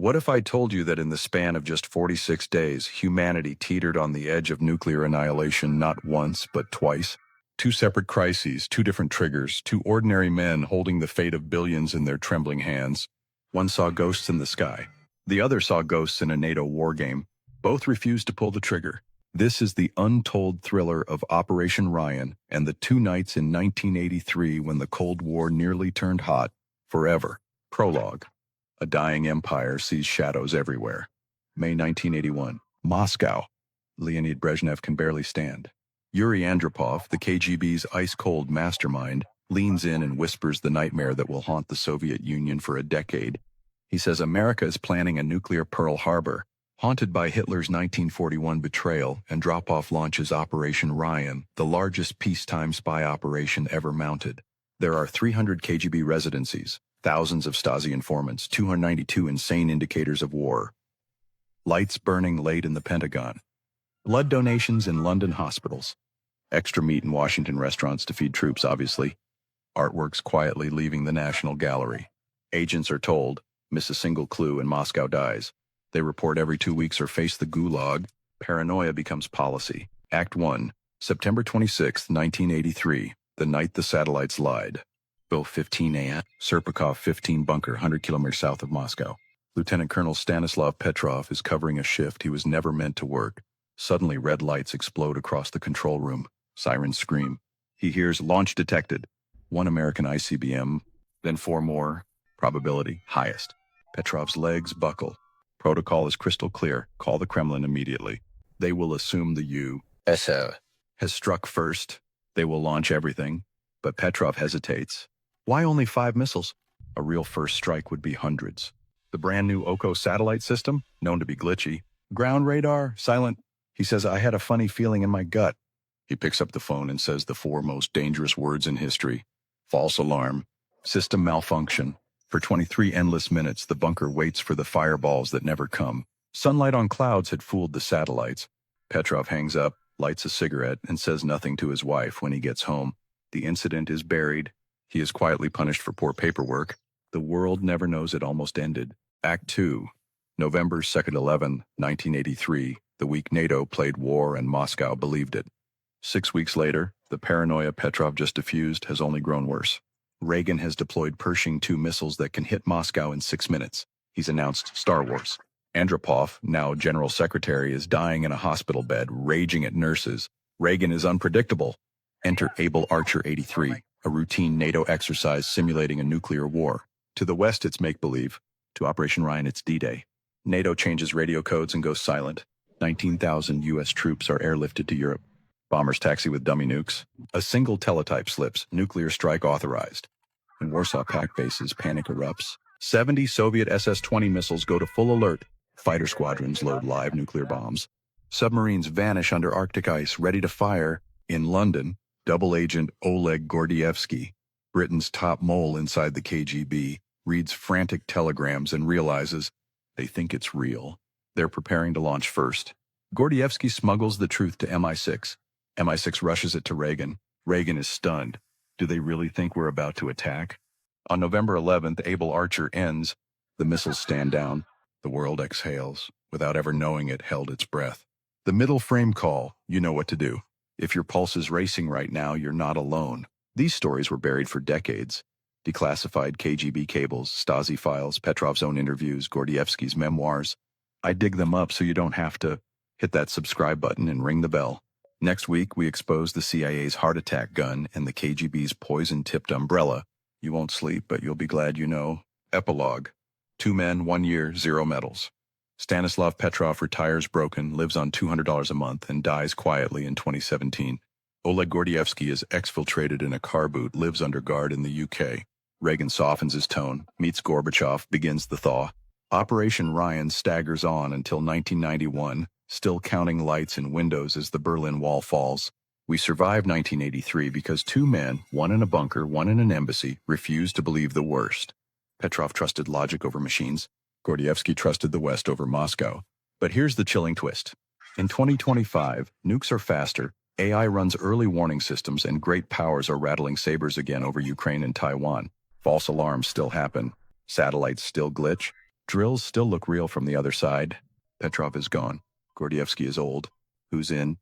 What if I told you that in the span of just 46 days, humanity teetered on the edge of nuclear annihilation not once, but twice? Two separate crises, two different triggers, two ordinary men holding the fate of billions in their trembling hands. One saw ghosts in the sky. The other saw ghosts in a NATO war game. Both refused to pull the trigger. This is the untold thriller of Operation Ryan and the two nights in 1983 when the Cold War nearly turned hot forever. Prologue. A dying empire sees shadows everywhere. May 1981. Moscow. Leonid Brezhnev can barely stand. Yuri Andropov, the KGB's ice-cold mastermind, leans in and whispers the nightmare that will haunt the Soviet Union for a decade. He says America is planning a nuclear Pearl Harbor. Haunted by Hitler's 1941 betrayal, and drop-off launches Operation Ryan, the largest peacetime spy operation ever mounted. There are 300 KGB residencies, thousands of Stasi informants, 292 insane indicators of war. Lights burning late in the Pentagon. Blood donations in London hospitals. Extra meat in Washington restaurants to feed troops, obviously. Artworks quietly leaving the National Gallery. Agents are told, miss a single clue and Moscow dies. They report every 2 weeks or face the gulag. Paranoia becomes policy. Act 1, September 26, 1983, the night the satellites lied. Bill 15 a.m. Serpukov 15 bunker, 100 kilometers south of Moscow. Lieutenant Colonel Stanislav Petrov is covering a shift he was never meant to work. Suddenly, red lights explode across the control room. Sirens scream. He hears launch detected. 1 American ICBM, then 4 more. Probability highest. Petrov's legs buckle. Protocol is crystal clear. Call the Kremlin immediately. They will assume the U.S. has struck first. They will launch everything. But Petrov hesitates. Why only 5 missiles? A real first strike would be hundreds. The brand new Oko satellite system, known to be glitchy. Ground radar, silent. He says, I had a funny feeling in my gut. He picks up the phone and says the 4 most dangerous words in history. False alarm. System malfunction. For 23 endless minutes, the bunker waits for the fireballs that never come. Sunlight on clouds had fooled the satellites. Petrov hangs up, lights a cigarette, and says nothing to his wife when he gets home. The incident is buried. He is quietly punished for poor paperwork. The world never knows it almost ended. Act 2, November 2nd, 1983, the week NATO played war and Moscow believed it. 6 weeks later, the paranoia Petrov just diffused has only grown worse. Reagan has deployed Pershing II missiles that can hit Moscow in 6 minutes. He's announced Star Wars. Andropov, now General Secretary, is dying in a hospital bed, raging at nurses. Reagan is unpredictable. Enter Able Archer 83, a routine NATO exercise simulating a nuclear war. To the West, it's make-believe. To Operation Ryan, it's D-Day. NATO changes radio codes and goes silent. 19,000 U.S. troops are airlifted to Europe. Bombers taxi with dummy nukes. A single teletype slips, nuclear strike authorized. In Warsaw Pact bases, panic erupts. 70 Soviet SS-20 missiles go to full alert. Fighter squadrons load live nuclear bombs. Submarines vanish under Arctic ice, ready to fire. In London, double agent Oleg Gordievsky, Britain's top mole inside the KGB, reads frantic telegrams and realizes they think it's real. They're preparing to launch first. Gordievsky smuggles the truth to MI6. MI6 rushes it to Reagan. Reagan is stunned. Do they really think we're about to attack? On November 11th, Able Archer ends. The missiles stand down. The world exhales. Without ever knowing it, held its breath. The middle frame call. You know what to do. If your pulse is racing right now, you're not alone. These stories were buried for decades. Declassified KGB cables, Stasi files, Petrov's own interviews, Gordievsky's memoirs. I dig them up so you don't have to hit that subscribe button and ring the bell. Next week, we expose the CIA's heart attack gun and the KGB's poison-tipped umbrella. You won't sleep, but you'll be glad you know. Epilogue. 2 men, 1 year, 0 medals. Stanislav Petrov retires broken, lives on $200 a month, and dies quietly in 2017. Oleg Gordievsky is exfiltrated in a car boot, lives under guard in the UK. Reagan softens his tone, meets Gorbachev, begins the thaw. Operation Ryan staggers on until 1991, still counting lights and windows as the Berlin Wall falls. We survived 1983 because 2 men, one in a bunker, one in an embassy, refused to believe the worst. Petrov trusted logic over machines. Gordievsky trusted the West over Moscow. But here's the chilling twist. In 2025, nukes are faster, AI runs early warning systems, and great powers are rattling sabers again over Ukraine and Taiwan. False alarms still happen. Satellites still glitch. Drills still look real from the other side. Petrov is gone. Gordievsky is old. Who's in?